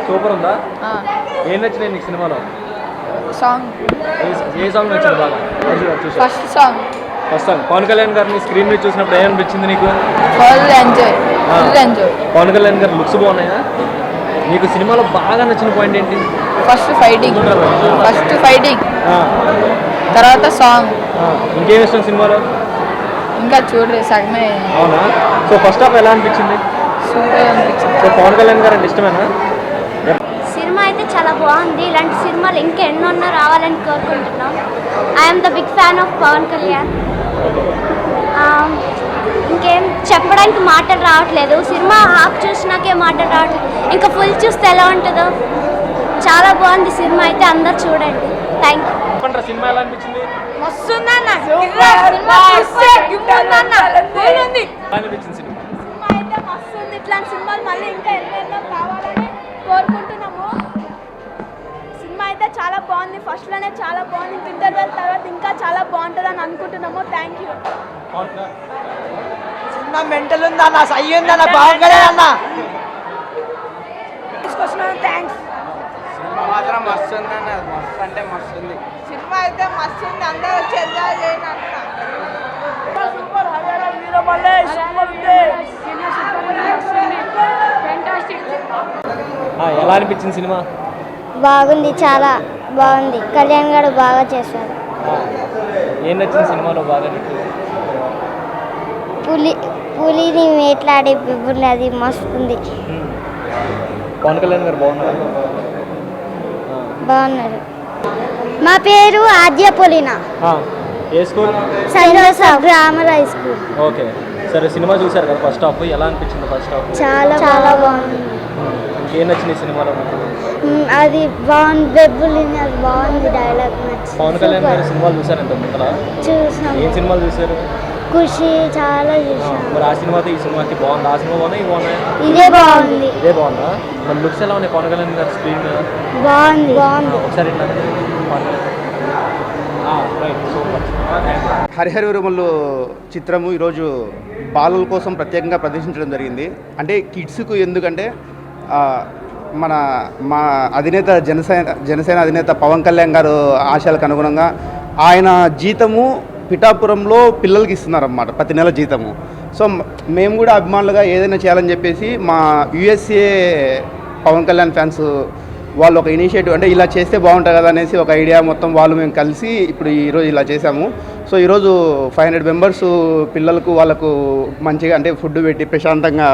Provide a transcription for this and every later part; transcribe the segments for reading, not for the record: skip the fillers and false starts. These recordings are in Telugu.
సూపర్ ఉందా? ఏం నచ్చినాయి నీకు సినిమాలో? సాంగ్. ఏ సాంగ్ నచ్చింది బాగా? First song. పవన్ కళ్యాణ్ గారిని స్క్రీన్ మీద చూసినప్పుడు ఏమనిపించింది నీకు? Full enjoy. పవన్ కళ్యాణ్ గారి లుక్స్ బాగున్నాయా? నీకు సినిమాలో బాగా నచ్చిన పాయింట్ ఏంటి? First fighting. తర్వాత సాంగ్. ఇంకేం ఇష్టం సినిమాలో? ఇంకా చూడలేదు, సగమే. అవునా? సో ఫస్ట్ హాఫ్ ఎలా అనిపించింది? సూపర్ అనిపించింది. సో పవన్ కళ్యాణ్ గారు అంటే ఇష్టమేనా? సినిమా అయితే చాలా బాగుంది. ఇలాంటి సినిమాలు ఇంకా ఎన్నో రావాలని కోరుకుంటున్నాం. I'm the big fan of Pawan Kalyan. ఇంకేం చెప్పడానికి మాటలు రావట్లేదు. సినిమా హాఫ్ చూసినాకే మాటలు రావట్లేదు, ఇంకా ఫుల్ చూస్తే ఎలా ఉంటుందో. చాలా బాగుంది సినిమా అయితే, అందరు చూడండి. Thank you. సినిమా ఎలా అనిపించింది? మస్తుందన్న. సినిమా అయితే మస్తుంది. ఇట్లాంటి సినిమాలు మళ్ళీ ఇంకా ఎన్నెన్నో కావాలని కోరుకుంటున్నాము. సినిమా అయితే చాలా బాగుంది. ఫస్ట్లోనే చాలా బాగుంది. ఇంటర్వెల్ తర్వాత ఇంకా చాలా బాగుంటుందని అనుకుంటున్నాము. Thank you. సినిమా మెంటల్ ఉందన్న, సై ఉందన్న, బాగుందన్న. థ్యాంక్స్. సినిమా మాత్రం మస్తు ఉందన్న, మస్తు అంటే మస్తు ఉంది. సినిమా అయితే మస్తు ఉంది. అందరూ వచ్చి ఎంజాయ్ చేయండి అంటున్నా. ఎలా అనిపించింది సినిమా? బాగుంది, చాలా బాగుంది. కళ్యాణ్ గారు బాగా చేశారు. ఏం నచ్చింది సినిమాలో బాగా? పులిని వేట్లాడే బిబ్బుని, అది మస్తు ఉంది. పవన్ కళ్యాణ్ గారు బాగున్నారు. మా పేరు ఆద్య పొలినా. ఏ స్కూల్? సంజోస గ్రామర్ హై స్కూల్. ఓకే, సరే. సినిమా చూసారు కదా ఫస్ట్ హాఫ్, ఎలా అనిపించింది ఫస్ట్ హాఫ్? చాలా చాలా బాగుంది. ఏం నచ్చింది సినిమాలో? అది బాగుంది, బెబ్బులిని, అది బాగుంది. డైలాగ్ నచ్చింది. పవన్ కళ్యాణ్ గారి సినిమాలు చూసారు ఎంత ముందర? చూసాం. ఏం సినిమాలు చూసారు? ఖుషి చాలా చూసాం. మరి ఆ సినిమాతో ఈ సినిమాకి బాగుంది? ఆ సినిమా బాగుందా, ఇవి బాగున్నాయి? ఇదే బాగుంది. ఇదే బాగుందా? మరి లుక్స్ ఎలా ఉన్నాయి పవన్ కళ్యాణ్ గారి స్క్రీన్ మీద? బాగుంది. ఒకసారి హరిహరములు చిత్రము ఈరోజు బాలల కోసం ప్రత్యేకంగా ప్రదర్శించడం జరిగింది. అంటే కిడ్స్కు, ఎందుకంటే మా అధినేత జనసేన అధినేత పవన్ కళ్యాణ్ గారు ఆశయాలకు అనుగుణంగా ఆయన జీతము పిఠాపురంలో పిల్లలకి ఇస్తున్నారన్నమాట, ప్రతి నెల జీతము. సో మేము కూడా అభిమానులుగా ఏదైనా చేయాలని చెప్పేసి మా యుఎస్ఏ పవన్ కళ్యాణ్ ఫ్యాన్స్ వాళ్ళు ఒక ఇనిషియేటివ్, అంటే ఇలా చేస్తే బాగుంటుంది కదా అనేసి ఒక ఐడియా మొత్తం వాళ్ళు మేము కలిసి ఇప్పుడు ఈరోజు ఇలా చేశాము. సో ఈరోజు 500 మెంబర్స్ పిల్లలకు వాళ్ళకు మంచిగా అంటే ఫుడ్ పెట్టి ప్రశాంతంగా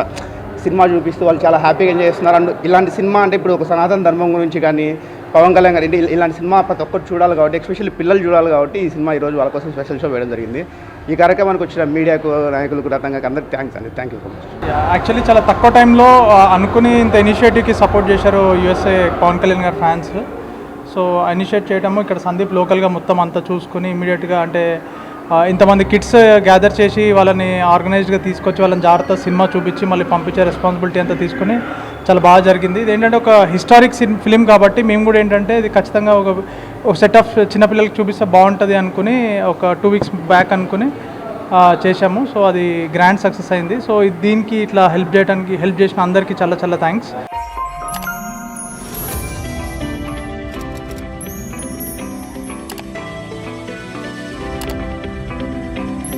సినిమా చూపిస్తూ వాళ్ళు చాలా హ్యాపీగా ఎంజాయ్ చేస్తున్నారు. అండ్ ఇలాంటి సినిమా అంటే ఇప్పుడు ఒక సనాతన ధర్మం గురించి కానీ పవన్ కళ్యాణ్ గారు ఇలాంటి సినిమా ప్రతి ఒక్కరు చూడాలి కాబట్టి, ఎస్పెషల్లీ పిల్లలు చూడాలి కాబట్టి ఈ సినిమా ఈరోజు వాళ్ళ కోసం స్పెషల్ షో వేయడం జరిగింది. ఈ కార్యక్రమానికి వచ్చిన మీడియాకు, నాయకులకు, రత్నంగారికి అందరికీ థ్యాంక్స్ అండి. Thank you so much. Actually చాలా తక్కువ టైంలో అనుకుని ఇంత ఇనిషియేటివ్కి సపోర్ట్ చేశారు యూఎస్ఏ పవన్ కళ్యాణ్ గారి ఫ్యాన్స్. సో ఇనిషియేట్ చేయడము ఇక్కడ సందీప్ లోకల్గా మొత్తం అంతా చూసుకుని ఇమీడియట్గా అంటే ఇంతమంది కిడ్స్ గ్యాదర్ చేసి వాళ్ళని ఆర్గనైజ్డ్గా తీసుకొచ్చి వాళ్ళని జాగ్రత్త సినిమా చూపించి మళ్ళీ పంపించే రెస్పాన్సిబిలిటీ అంతా తీసుకుని చాలా బాగా జరిగింది. ఇది ఏంటంటే ఒక హిస్టారిక్ ఫిలిం కాబట్టి మేము కూడా ఏంటంటే ఇది ఖచ్చితంగా ఒక సెట్ ఆఫ్ చిన్నపిల్లలకి చూపిస్తే బాగుంటుంది అనుకుని ఒక 2 weeks బ్యాక్ అనుకుని చేశాము. సో అది గ్రాండ్ సక్సెస్ అయింది. సో దీనికి ఇట్లా హెల్ప్ చేసిన అందరికీ చాలా చాలా థ్యాంక్స్.